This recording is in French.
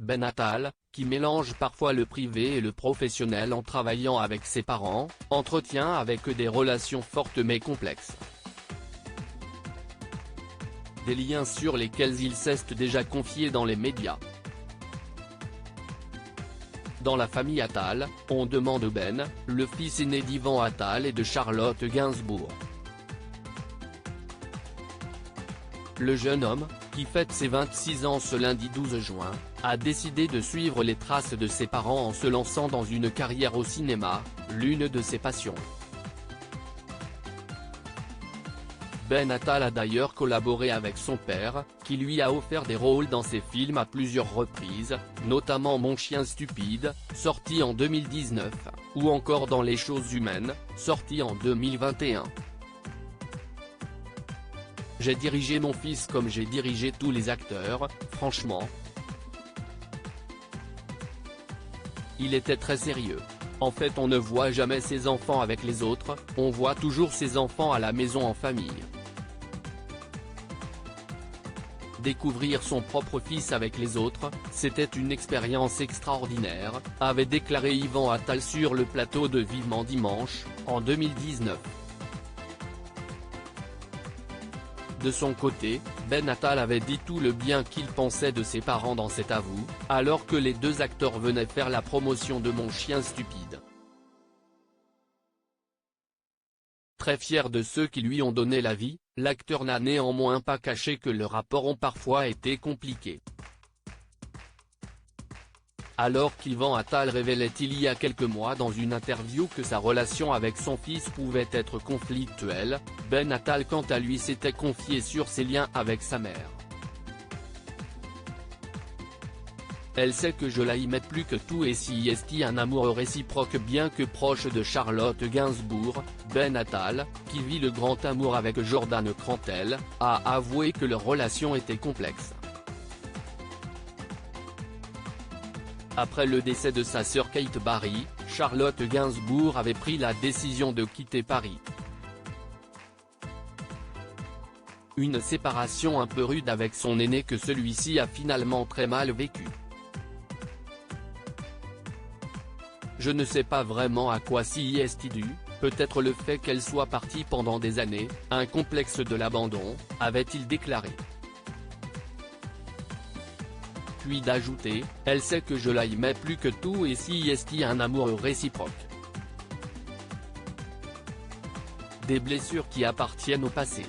Ben Attal, qui mélange parfois le privé et le professionnel en travaillant avec ses parents, entretient avec eux des relations fortes mais complexes. Des liens sur lesquels il s'est déjà confié dans les médias. Dans la famille Attal, on demande Ben, le fils aîné d'Ivan Attal et de Charlotte Gainsbourg. Le jeune homme, qui fête ses 26 ans ce lundi 12 juin, a décidé de suivre les traces de ses parents en se lançant dans une carrière au cinéma, l'une de ses passions. Ben Attal a d'ailleurs collaboré avec son père, qui lui a offert des rôles dans ses films à plusieurs reprises, notamment Mon chien stupide, sorti en 2019, ou encore dans Les choses humaines, sorti en 2021. J'ai dirigé mon fils comme j'ai dirigé tous les acteurs, franchement. Il était très sérieux. En fait on ne voit jamais ses enfants avec les autres, on voit toujours ses enfants à la maison en famille. Découvrir son propre fils avec les autres, c'était une expérience extraordinaire, avait déclaré Ivan Attal sur le plateau de Vivement Dimanche, en 2019. De son côté, Ben Attal avait dit tout le bien qu'il pensait de ses parents dans cet avou, alors que les deux acteurs venaient faire la promotion de Mon chien stupide. Très fier de ceux qui lui ont donné la vie, l'acteur n'a néanmoins pas caché que leurs rapports ont parfois été compliqués. Alors qu'Ivan Attal révélait il y a quelques mois dans une interview que sa relation avec son fils pouvait être conflictuelle, Ben Attal quant à lui s'était confié sur ses liens avec sa mère. Elle sait que je l'aimais plus que tout et si est un amour réciproque bien que proche de Charlotte Gainsbourg, Ben Attal, qui vit le grand amour avec Jordan Crantel, a avoué que leur relation était complexe. Après le décès de sa sœur Kate Barry, Charlotte Gainsbourg avait pris la décision de quitter Paris. Une séparation un peu rude avec son aîné que celui-ci a finalement très mal vécu. Je ne sais pas vraiment à quoi s'y est dû, peut-être le fait qu'elle soit partie pendant des années, un complexe de l'abandon, avait-il déclaré. Puis d'ajouter, elle sait que je l'aimais plus que tout et si est un amour réciproque. Des blessures qui appartiennent au passé.